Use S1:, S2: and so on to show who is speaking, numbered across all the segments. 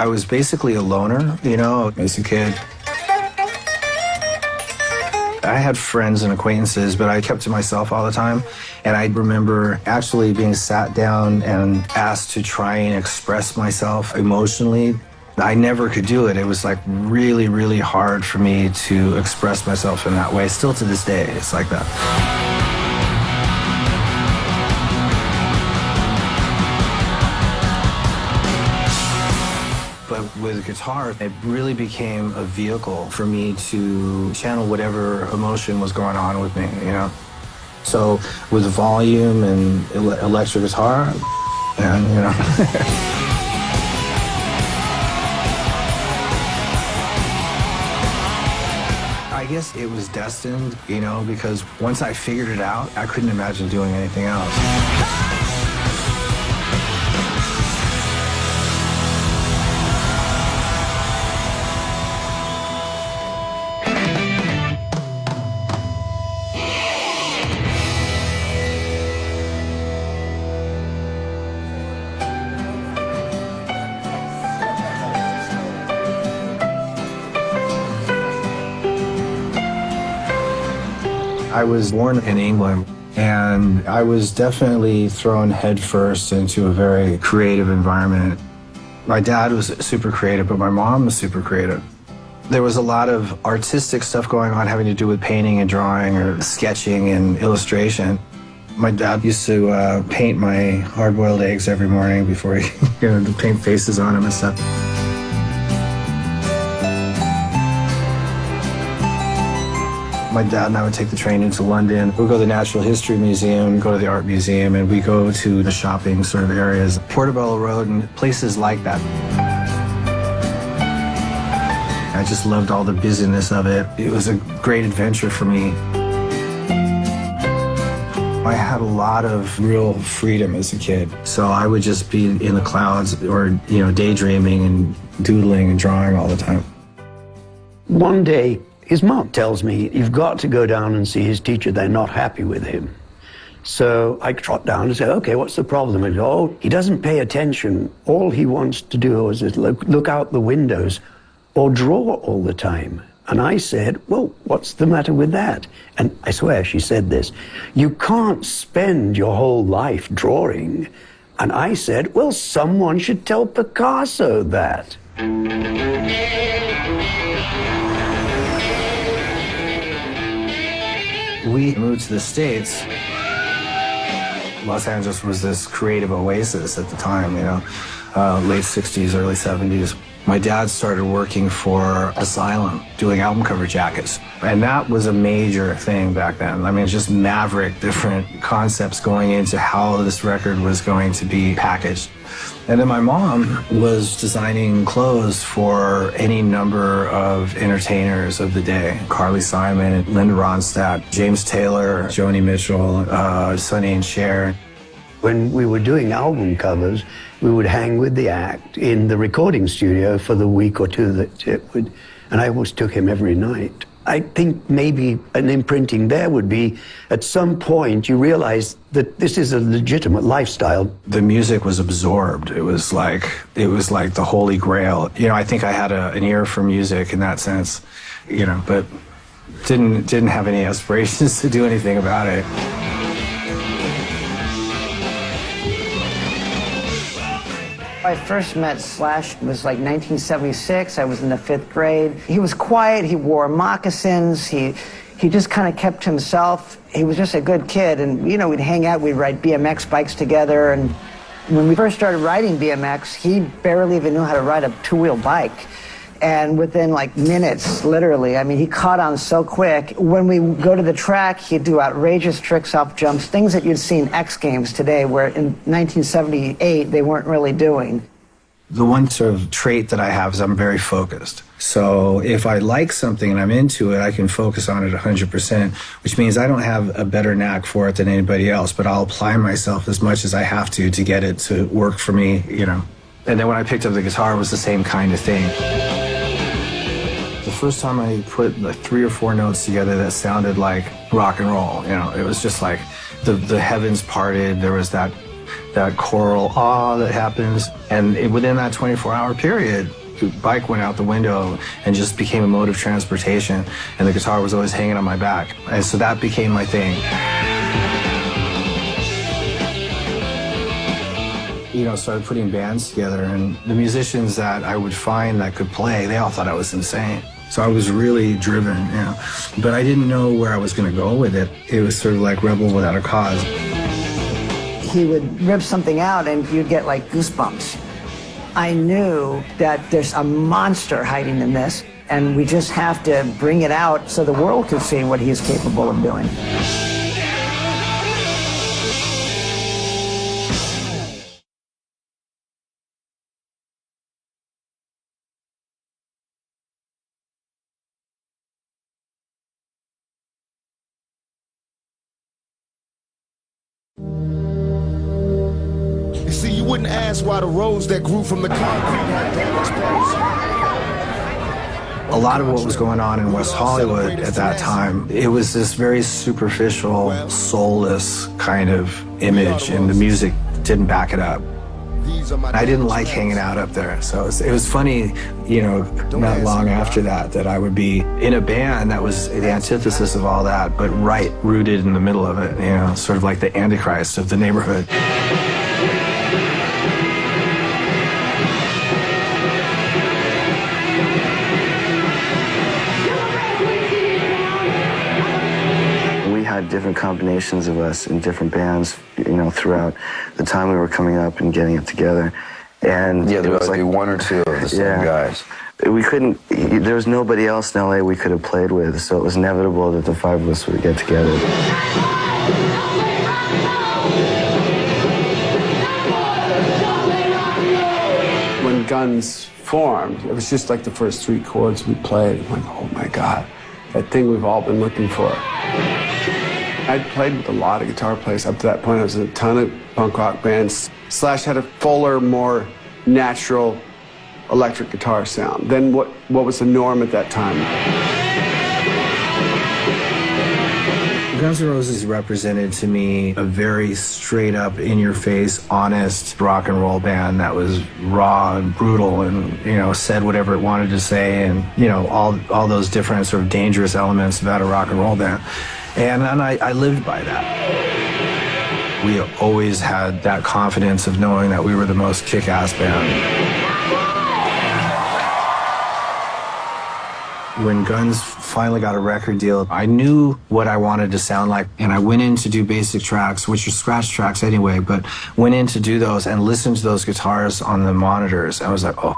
S1: I was basically a loner, you know, as a kid. I had friends and acquaintances, but I kept to myself all the time. And I remember actually being sat down and asked to try and express myself emotionally. I never could do it. It was like really, really hard for me to express myself in that way. Still to this day, it's like that. But with guitar, it really became a vehicle for me to channel whatever emotion was going on with me, you know? So with volume and electric guitar, and, you know. I guess it was destined, you know, because once I figured it out, I couldn't imagine doing anything else. I was born in England, and I was definitely thrown headfirst into a very creative environment. My dad was super creative, but my mom was super creative. There was a lot of artistic stuff going on having to do with painting and drawing or sketching and illustration. My dad used to paint my hard-boiled eggs every morning before he, you know, to paint faces on them and stuff. My dad and I would take the train into London. We'd go to the Natural History Museum, go to the Art Museum, and we go to the shopping sort of areas, Portobello Road and places like that. I just loved all the busyness of it. It was a great adventure for me. I had a lot of real freedom as a kid. So I would just be in the clouds or, you know, daydreaming and doodling and drawing all the time.
S2: One day, his mom tells me, you've got to go down and see his teacher. They're not happy with him. So I trot down and say, okay, what's the problem? And oh, he doesn't pay attention. All he wants to do is look out the windows or draw all the time. And I said, well, what's the matter with that? And I swear she said this, you can't spend your whole life drawing. And I said, well, someone should tell Picasso that.
S1: We moved to the States. Los Angeles was this creative oasis at the time, you know, late 60s, early 70s. My dad started working for Asylum, doing album cover jackets. And that was a major thing back then. I mean, just maverick, different concepts going into how this record was going to be packaged. And then my mom was designing clothes for any number of entertainers of the day. Carly Simon, Linda Ronstadt, James Taylor, Joni Mitchell, Sonny and Cher.
S2: When we were doing album covers, we would hang with the act in the recording studio for the week or two that it would, and I always took him every night. I think maybe an imprinting there would be, at some point, you realize that this is a legitimate lifestyle.
S1: The music was absorbed. It was like the Holy Grail. You know, I think I had an ear for music in that sense, you know, but didn't have any aspirations to do anything about it.
S3: I first met Slash, it was like 1976. I was in the 5th grade. He was quiet, he wore moccasins, he just kind of kept himself. He was just a good kid, and you know, we'd hang out, we'd ride BMX bikes together, and when we first started riding BMX, he barely even knew how to ride a 2-wheel bike. And within like minutes, literally, I mean, he caught on so quick. When we go to the track, he'd do outrageous tricks off jumps, things that you'd see in X Games today, where in 1978, they weren't really doing.
S1: The one sort of trait that I have is I'm very focused. So if I like something and I'm into it, I can focus on it 100%, which means I don't have a better knack for it than anybody else, but I'll apply myself as much as I have to get it to work for me, you know. And then when I picked up the guitar, it was the same kind of thing. The first time I put like 3 or 4 notes together that sounded like rock and roll, you know, it was just like the heavens parted. There was that that choral that happens. And within that 24-hour period, the bike went out the window and just became a mode of transportation, and the guitar was always hanging on my back. And so that became my thing. You know, started putting bands together, and the musicians that I would find that could play, they all thought I was insane. So I was really driven, you know, but I didn't know where I was going to go with it. It was sort of like Rebel Without a Cause.
S3: He would rip something out and you'd get like goosebumps. I knew that there's a monster hiding in this, and we just have to bring it out so the world can see what he is capable of doing.
S4: See, you wouldn't ask why the roads that grew from the concrete had been exposed.
S1: A lot of what was going on in West Hollywood at that time, it was this very superficial, soulless kind of image, and the music didn't back it up. I didn't like hanging out up there, so it was funny, you know, not long after that I would be in a band that was the antithesis of all that, but right rooted in the middle of it, you know, sort of like the Antichrist of the neighborhood.
S5: We had different combinations of us in different bands, you know, throughout the time we were coming up and getting it together. And
S6: yeah, there
S5: was
S6: was
S5: like
S6: one or two of the same guys.
S5: We couldn't, there was nobody else in LA we could have played with, so it was inevitable that the five of us would get together.
S7: When Guns formed, it was just like the first three chords we played. I'm like, oh my God, that thing we've all been looking for. I'd played with a lot of guitar players up to that point. I was in a ton of punk rock bands. Slash had a fuller, more natural electric guitar sound than what was the norm at that time.
S1: Guns N' Roses represented to me a very straight up, in-your-face, honest rock and roll band that was raw and brutal and, you know, said whatever it wanted to say, and, you know, all those different sort of dangerous elements about a rock and roll band. And I lived by that. We always had that confidence of knowing that we were the most kick-ass band. When Guns finally got a record deal, I knew what I wanted to sound like, and I went in to do basic tracks, which are scratch tracks anyway, but went in to do those and listened to those guitars on the monitors. I was like, oh,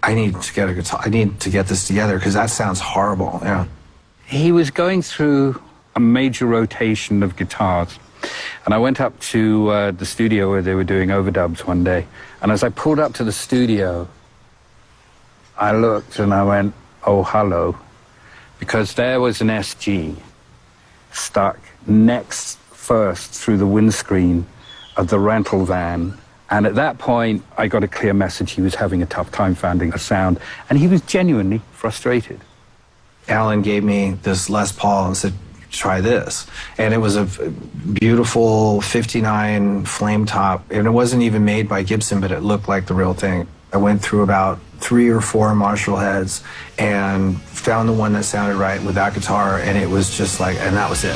S1: I need to get a guitar. I need to get this together because that sounds horrible, you know.
S8: He was going through a major rotation of guitars, and I went up to the studio where they were doing overdubs one day, and as I pulled up to the studio, I looked and I went, oh, hello, because there was an SG stuck next first through the windscreen of the rental van. And at that point, I got a clear message he was having a tough time finding a sound, and he was genuinely frustrated.
S1: Alan gave me this Les Paul and said, try this. And it was a beautiful 59 flame top, and it wasn't even made by Gibson, but it looked like the real thing. I went through about 3 or 4 Marshall heads and found the one that sounded right with that guitar, and it was just like, and that was it.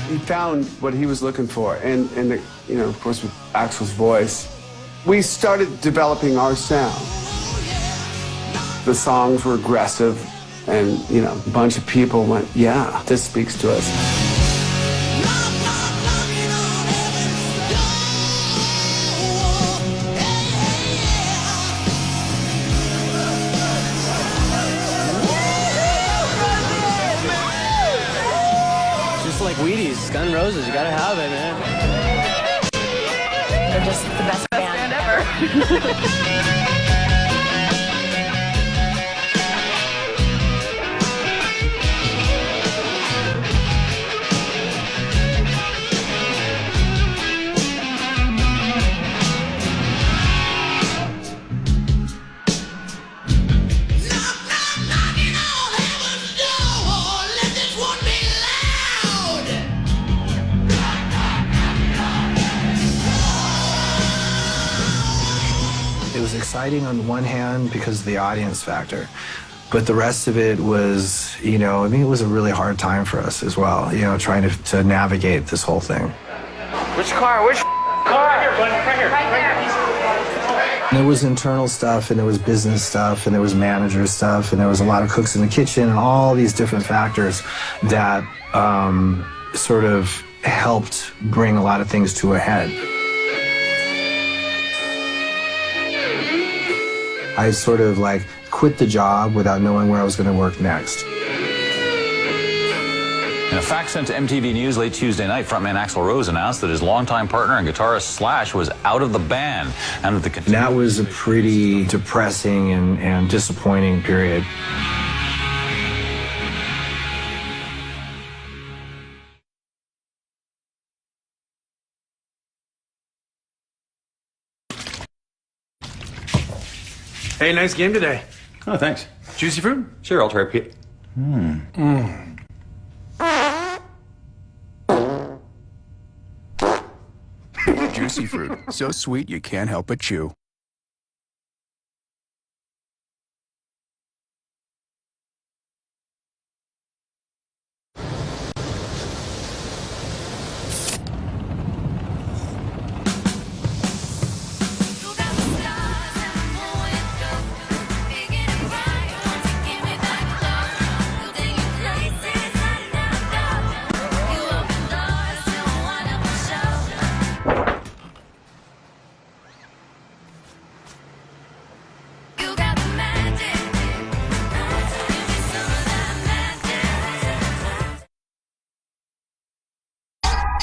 S7: He found what he was looking for, and the, you know, of course, with Axl's voice, we started developing our sound. The songs were aggressive, and, you know, a bunch of people went, yeah, this speaks to us.
S9: Like Wheaties, Guns N' Roses, you gotta have it, man.
S10: They're just the best band ever.
S1: It was exciting on one hand because of the audience factor. But the rest of it was, you know, I mean, it was a really hard time for us as well, you know, trying to navigate this whole thing.
S9: Which car? Which car? Right here, buddy. Right here. Right there.
S1: And there was internal stuff, and there was business stuff, and there was manager stuff, and there was a lot of cooks in the kitchen, and all these different factors that sort of helped bring a lot of things to a head. I sort of like quit the job without knowing where I was going to work next.
S11: In a fax sent to MTV News late Tuesday night, frontman Axl Rose announced that his longtime partner and guitarist Slash was out of the band. And
S1: that was a pretty depressing and disappointing period.
S12: Hey, nice game today.
S11: Oh, thanks.
S12: Juicy fruit?
S11: Sure, I'll try Pete.
S12: Juicy fruit. So sweet you can't help but chew.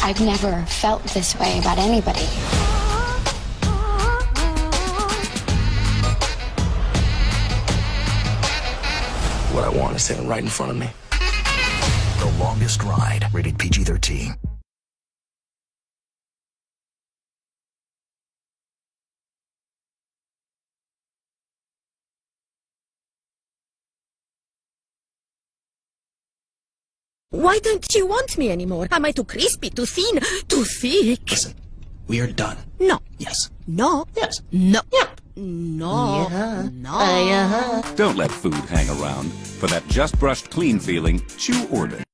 S10: I've never felt this way about anybody.
S12: What I want is sitting right in front of me.
S13: The Longest Ride, rated PG-13.
S14: Why don't you want me anymore? Am I too crispy, too thin, too thick?
S12: Listen, we are done.
S14: No.
S12: Yes.
S14: No.
S12: Yes.
S14: No.
S12: Yeah.
S14: No.
S12: Yeah.
S14: No.
S15: Don't let food hang around. For that just brushed clean feeling, chew Orbit.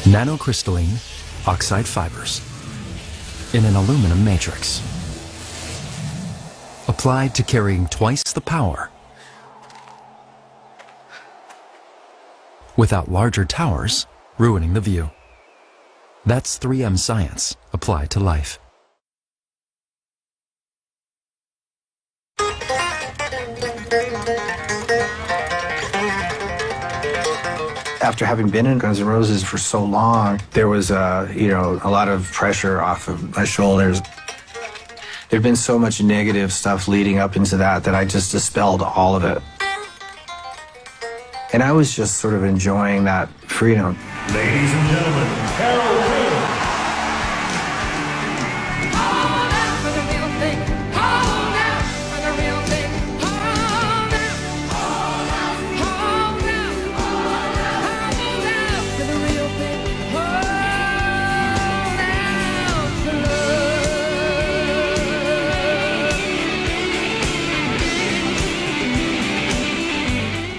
S16: Nanocrystalline oxide fibers in an aluminum matrix, applied to carrying twice the power without larger towers ruining the view. That's 3M science applied to life.
S1: After having been in Guns N' Roses for so long, there was a lot of pressure off of my shoulders. There'd been so much negative stuff leading up into that I just dispelled all of it. And I was just sort of enjoying that freedom.
S17: Ladies and gentlemen, Carol King.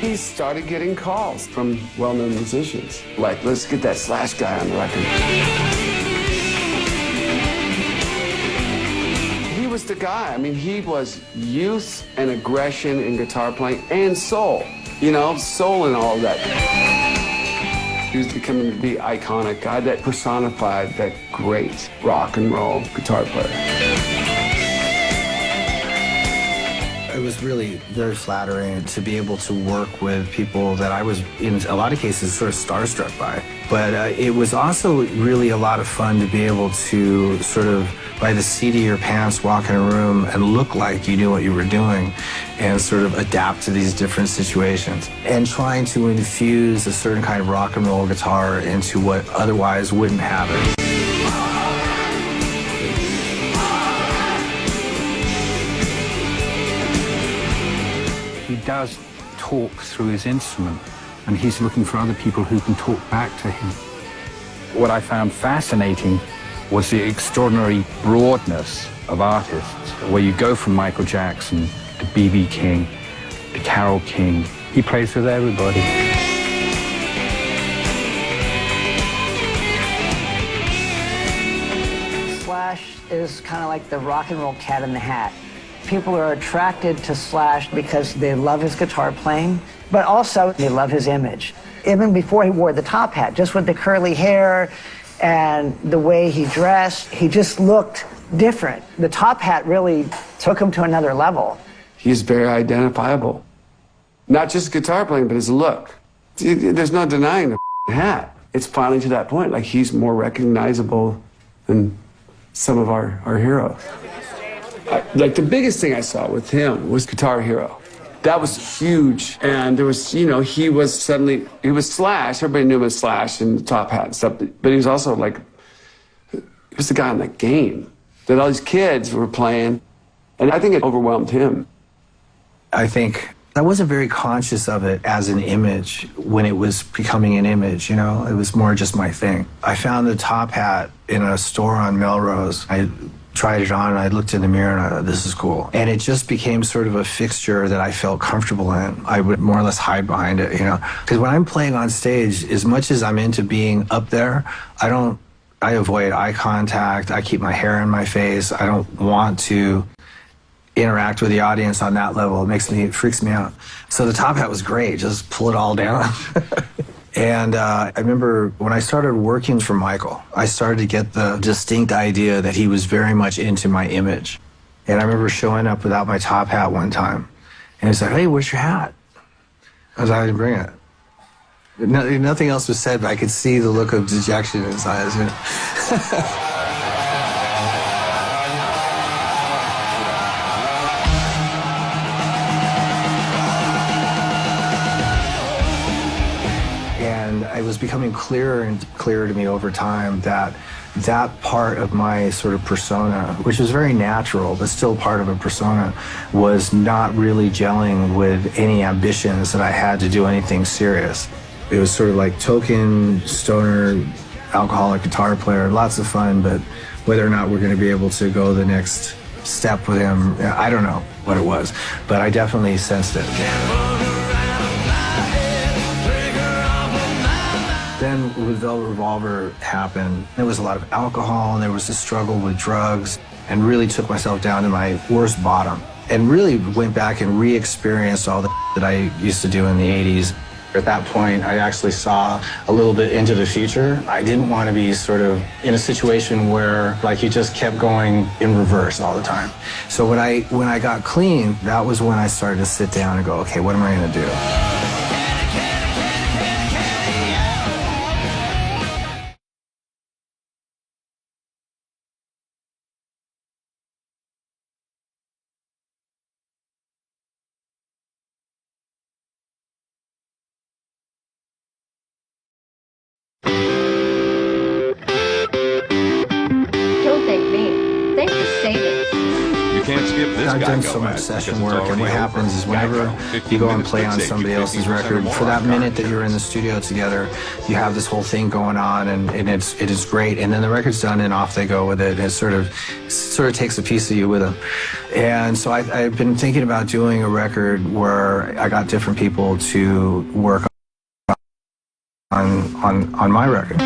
S7: He started getting calls from well-known musicians, like, let's get that Slash guy on the record. He was the guy. I mean, he was youth and aggression in guitar playing and soul, soul and all of that. He was becoming the iconic guy that personified that great rock and roll guitar player.
S1: It was really very flattering to be able to work with people that I was, in a lot of cases, sort of starstruck by. But it was also really a lot of fun to be able to sort of, by the seat of your pants, walk in a room and look like you knew what you were doing and sort of adapt to these different situations. And trying to infuse a certain kind of rock and roll guitar into what otherwise wouldn't have it.
S8: He does talk through his instrument, and he's looking for other people who can talk back to him. What I found fascinating was the extraordinary broadness of artists, where you go from Michael Jackson to B.B. King to Carole King. He plays with everybody.
S3: Slash is kind of like the rock and roll cat in the hat. People are attracted to Slash because they love his guitar playing, but also they love his image. Even before he wore the top hat, just with the curly hair and the way he dressed, he just looked different. The top hat really took him to another level.
S7: He's very identifiable. Not just guitar playing, but his look. There's no denying the hat. It's finally to that point, like he's more recognizable than some of our heroes. Like the biggest thing I saw with him was Guitar Hero. That was huge. And there was, you know, he was Slash. Everybody knew him as Slash and the top hat and stuff. But he was also like, he was the guy in the game that all these kids were playing. And I think it overwhelmed him.
S1: I think I wasn't very conscious of it as an image when it was becoming an image, you know? It was more just my thing. I found the top hat in a store on Melrose. I tried it on and I looked in the mirror and I thought, this is cool. And it just became sort of a fixture that I felt comfortable in. I would more or less hide behind it, you know? Because when I'm playing on stage, as much as I'm into being up there, I avoid eye contact. I keep my hair in my face. I don't want to interact with the audience on that level. It freaks me out. So the top hat was great. Just pull it all down. And I remember when I started working for Michael, I started to get the distinct idea that he was very much into my image. And I remember showing up without my top hat one time. And he's like, hey, where's your hat? I was like, I didn't bring it. Nothing else was said, but I could see the look of dejection in his eyes. You know? It was becoming clearer and clearer to me over time that that part of my sort of persona, which was very natural, but still part of a persona, was not really gelling with any ambitions that I had to do anything serious. It was sort of like token, stoner, alcoholic guitar player, lots of fun, but whether or not we're going to be able to go the next step with him, I don't know what it was, but I definitely sensed it. Then with Velvet Revolver happened, there was a lot of alcohol and there was a struggle with drugs, and really took myself down to my worst bottom and really went back and re-experienced all the that I used to do in the 80s. At that point, I actually saw a little bit into the future. I didn't want to be sort of in a situation where like you just kept going in reverse all the time. So when I got clean, that was when I started to sit down and go, okay, what am I going to do? I've done so much session work, and what happens is whenever you go and play on somebody else's record, for that minute that you're in the studio together, you have this whole thing going on, and it is great. And then the record's done, and off they go with it. It sort of takes a piece of you with them. And so I've been thinking about doing a record where I got different people to work on my record.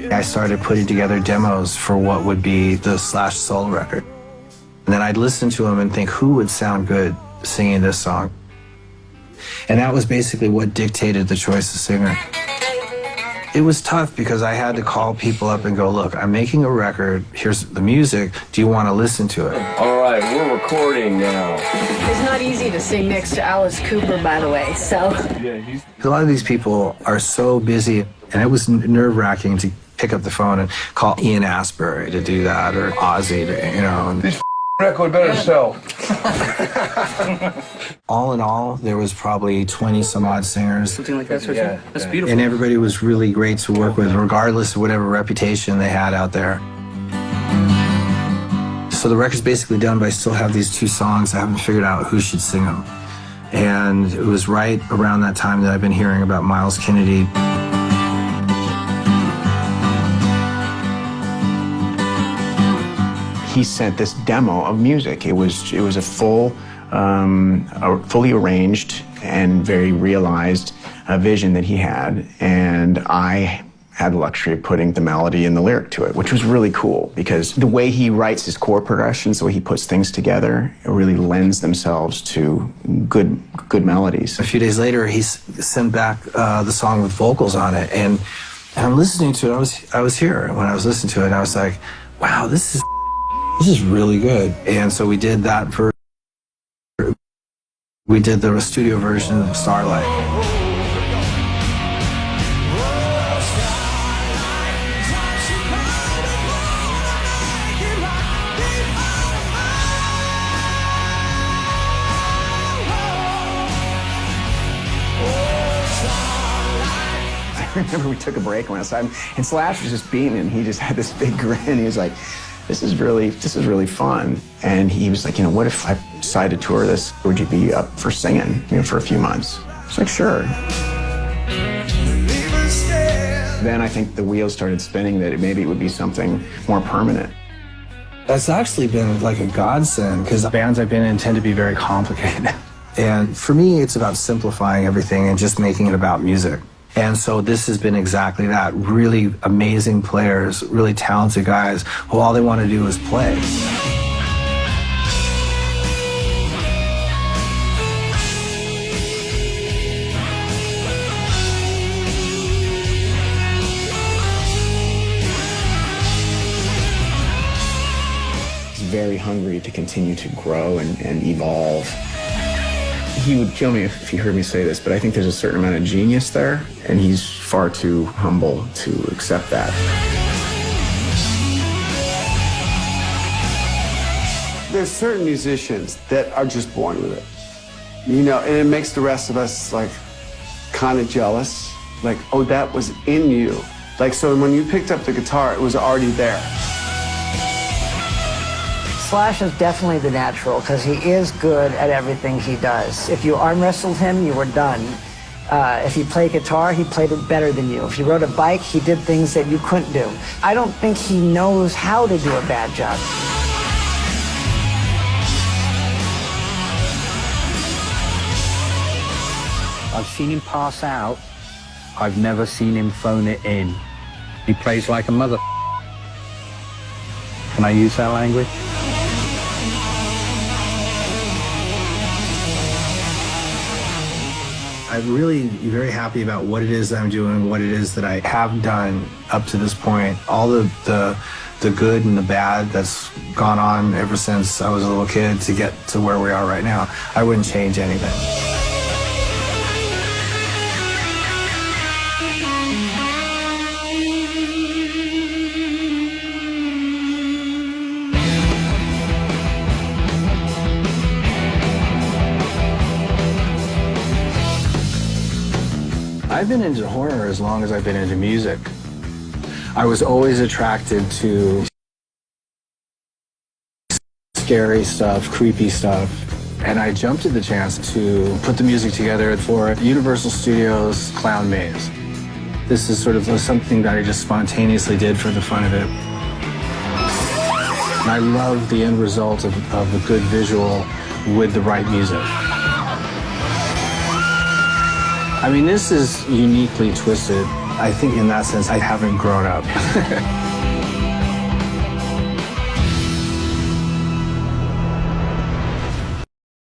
S1: I started putting together demos for what would be the Slash Soul record. And then I'd listen to them and think, who would sound good singing this song? And that was basically what dictated the choice of singer. It was tough because I had to call people up and go, look, I'm making a record, here's the music, do you want to listen to it?
S6: All right, we're recording now.
S14: It's not easy to sing next to Alice Cooper, by the way, so.
S1: A lot of these people are so busy, and it was nerve-wracking to pick up the phone and call Ian Astbury to do that, or Ozzy, to, you know.
S6: This record better sell.
S1: All in all, there was probably 20-some-odd singers.
S9: Something like that, sort of. That's beautiful.
S1: And everybody was really great to work with, regardless of whatever reputation they had out there. So the record's basically done, but I still have these 2 songs. I haven't figured out who should sing them. And it was right around that time that I've been hearing about Miles Kennedy.
S18: He sent this demo of music. It was a fully arranged and very realized vision that he had, and I had the luxury of putting the melody and the lyric to it, which was really cool because the way he writes his chord progressions, the way he puts things together, it really lends themselves to good melodies.
S1: A few days later, he sent back the song with vocals on it, and I'm listening to it. I was here when I was listening to it, and I was like, wow, this is really good. And so we did that we did the studio version of Starlight.
S18: I remember we took a break and went outside, and Slash was just beaming, and he just had this big grin. He was like, this is really fun. And he was like, what if I decided to tour this? Would you be up for singing, for a few months? I was like, sure. Then I think the wheels started spinning that maybe it would be something more permanent.
S1: That's actually been like a godsend, because the bands I've been in tend to be very complicated. And for me, it's about simplifying everything and just making it about music. And so this has been exactly that. Really amazing players, really talented guys who all they want to do is play.
S18: He's very hungry to continue to grow and evolve. He would kill me if he heard me say this, but I think there's a certain amount of genius there, and he's far too humble to accept that.
S7: There's certain musicians that are just born with it, and it makes the rest of us like kind of jealous. Like, oh, that was in you. Like, so when you picked up the guitar, it was already there.
S3: Slash is definitely the natural because he is good at everything he does. If you arm wrestled him, you were done. If he played guitar, he played it better than you. If you rode a bike, he did things that you couldn't do. I don't think he knows how to do a bad job.
S8: I've seen him pass out. I've never seen him phone it in. He plays like a mother. Can I use that language?
S1: I'm really very happy about what it is that I'm doing, what it is that I have done up to this point. All the good and the bad that's gone on ever since I was a little kid to get to where we are right now. I wouldn't change anything. I've been into horror as long as I've been into music. I was always attracted to scary stuff, creepy stuff, and I jumped at the chance to put the music together for Universal Studios' Clown Maze. This is sort of something that I just spontaneously did for the fun of it. And I love the end result of a good visual with the right music. I mean, this is uniquely twisted. I think in that sense, I haven't grown up.